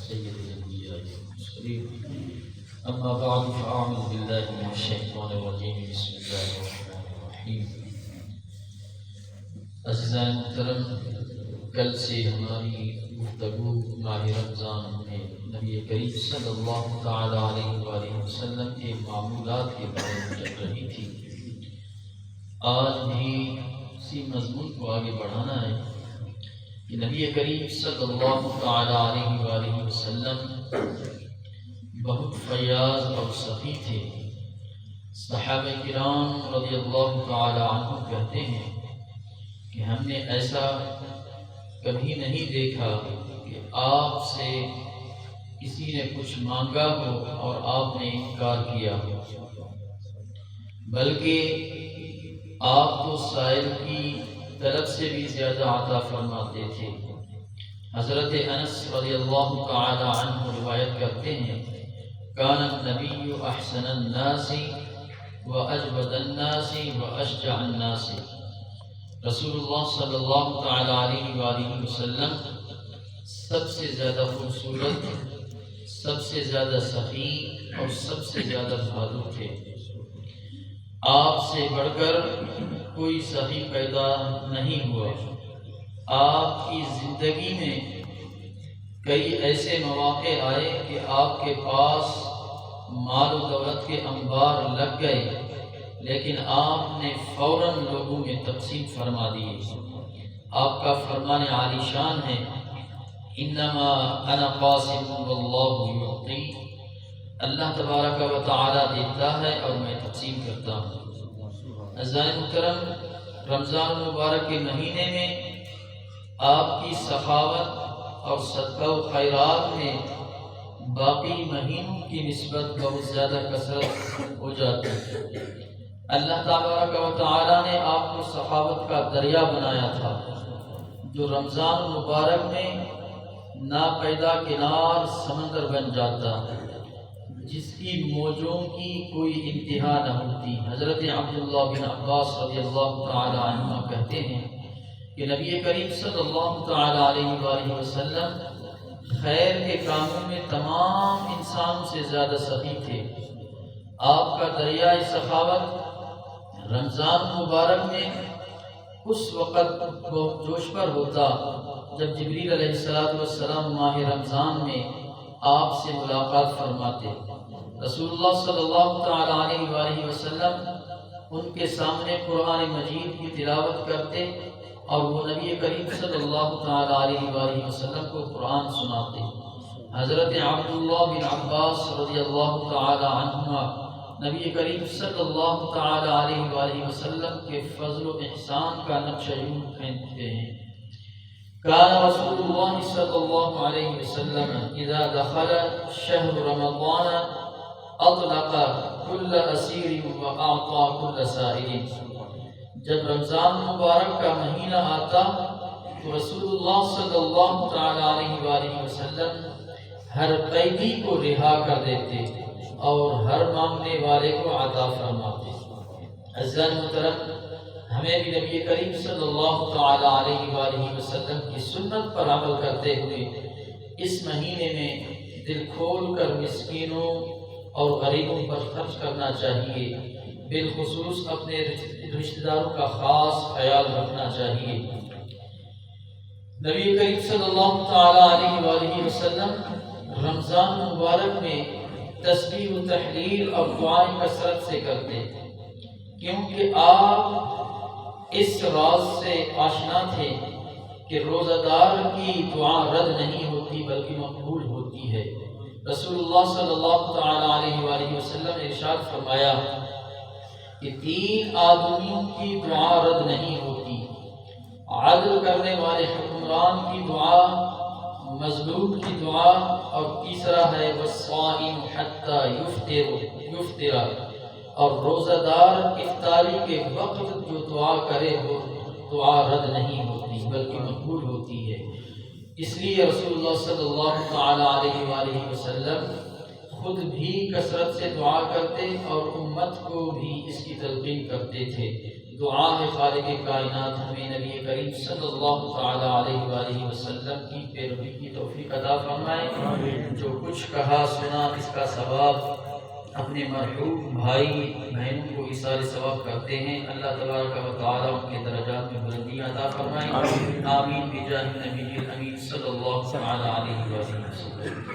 سيد الأنبياء والمرسلين أما بعد فأعوذ بالله من الشيطان الرجيم بسم الله الرحمن الرحيم. عزیزان محترم، کل سے ہماری گفتگو ماہ رمضان میں نبی کریم صلی اللہ تعالی علیہ وآلہ وسلم کے معمولات کے بارے میں چل رہی تھی. آج بھی اسی مضمون کو آگے بڑھانا ہے کہ نبی کریم صلی اللہ تعالی علیہ وآلہ وسلم بہت فیاض اور سخی تھے. صحابہ کرام رضی اللہ تعالی عنہ کہتے ہیں کہ ہم نے ایسا کبھی نہیں دیکھا کہ آپ سے کسی نے کچھ مانگا ہو اور آپ نے انکار کیا ہو، بلکہ آپ تو سائل کی طلب سے بھی زیادہ عطا فرماتے تھے. حضرت انس رضی اللہ تعالی عنہ روایت کرتے ہیں کان النبی احسن الناس واجود الناس واشجع الناس. رسول اللہ صلی اللہ تعالی علیہ وآلہ وسلم سب سے زیادہ خوبصورت، سب سے زیادہ سخی اور سب سے زیادہ بہادر تھے. آپ سے بڑھ کر کوئی سخی پیدا نہیں ہوا. آپ کی زندگی میں کئی ایسے مواقع آئے کہ آپ کے پاس مال و دولت کے انبار لگ گئے، لیکن آپ نے فوراً لوگوں میں تقسیم فرما دیے. آپ کا فرمان عالی شان ہے انما انا قاسم واللہ یعطی. اللہ تبارک و تعالی دیتا ہے اور میں تقسیم کرتا ہوں. عزیزان محترم، رمضان المبارک کے مہینے میں آپ کی سخاوت اور صدقہ و خیرات میں باقی مہینوں کی نسبت بہت زیادہ کثرت ہو جاتی ہے. اللہ تبارک و تعالی نے آپ کو سخاوت کا دریا بنایا تھا جو رمضان المبارک میں ناپیدا کنار سمندر بن جاتا، جس کی موجوں کی کوئی انتہا نہ ہوتی. حضرت عبداللہ بن عباس رضی اللہ تعالی عنہ کہتے ہیں کہ نبی کریم صلی اللہ تعالی علیہ وآلہ وسلم خیر کے کاموں میں تمام انسانوں سے زیادہ سخی تھے. آپ کا دریائے سخاوت رمضان مبارک میں اس وقت بہت جوش پر ہوتا جب جبریل علیہ السلام ماہ رمضان میں آپ سے ملاقات فرماتے. رسول اللہ صلی اللہ تعالی علیہ وآلہ وسلم ان کے سامنے قرآن مجید کی تلاوت کرتے اور وہ نبی کریم صلی اللہ تعالی علیہ وآلہ وسلم کو قرآن سناتے. حضرت عبداللہ بن عباس رضی اللہ تعالی عنہما نبی کریم صلی اللہ تعالی علیہ وآلہ وسلم کے فضل و احسان کا نقشہ یوں کھینچتے ہیں. کان رسول اللہ صلی اللہ علیہ وسلم اذا دخل شہر رمضان اطلق كل اسیر واعطى كل سائل. جب رمضان مبارک کا مہینہ آتا تو رسول اللہ صلی اللہ تعالی علیہ وآلہ وسلم ہر قیدی کو رہا کر دیتے اور ہر مانگنے والے کو عطا فرماتے. عزیزان محترم، ہمیں بھی نبی کریم صلی اللہ تعالی علیہ وآلہ وسلم کی سنت پر عمل کرتے ہوئے اس مہینے میں دل کھول کر مسکینوں اور غریبوں پر خرچ کرنا چاہیے. بالخصوص اپنے رشتہ داروں کا خاص خیال رکھنا چاہیے. نبی کریم صلی اللہ تعالی علیہ وآلہ وسلم رمضان مبارک میں تسبیح و تحلیل اور دعائیں کثرت سے کرتے، کیونکہ آپ اس راز سے آشنا تھے کہ روزہ دار کی دعا رد نہیں ہوتی بلکہ مقبول ہوتی ہے. رسول اللہ صلی اللہ تعالی علیہ وآلہ وسلم نے ارشاد فرمایا کہ 3 آدمیوں کی دعا رد نہیں ہوتی: عدل کرنے والے حکمران کی دعا، مظلوم کی دعا، اور تیسرا ہے والصائم حتی یفطر، اور روزہ دار افطاری کے وقت جو دعا کرے وہ دعا رد نہیں ہوتی بلکہ مقبول ہوتی ہے. اس لیے رسول اللہ صلی اللہ تعالی علیہ وآلہ وسلم خود بھی کثرت سے دعا کرتے اور امت کو بھی اس کی تلقین کرتے تھے. دعا ہے خالق کائنات ہمیں نبی کریم صلی اللہ تعالی علیہ وآلہ وسلم کی پیروی کی توفیق عطا فرمائے۔ جو کچھ کہا سنا اس کا ثواب اپنے مرحوم بھائی بہنوں کو ایصال ثواب کرتے ہیں، اللہ تبارک و تعالی ان کے درجات میں بلندی عطا فرمائے۔ آمین بجاہ نبی الامین صلی اللہ تعالی علیہ وآلہ وسلم۔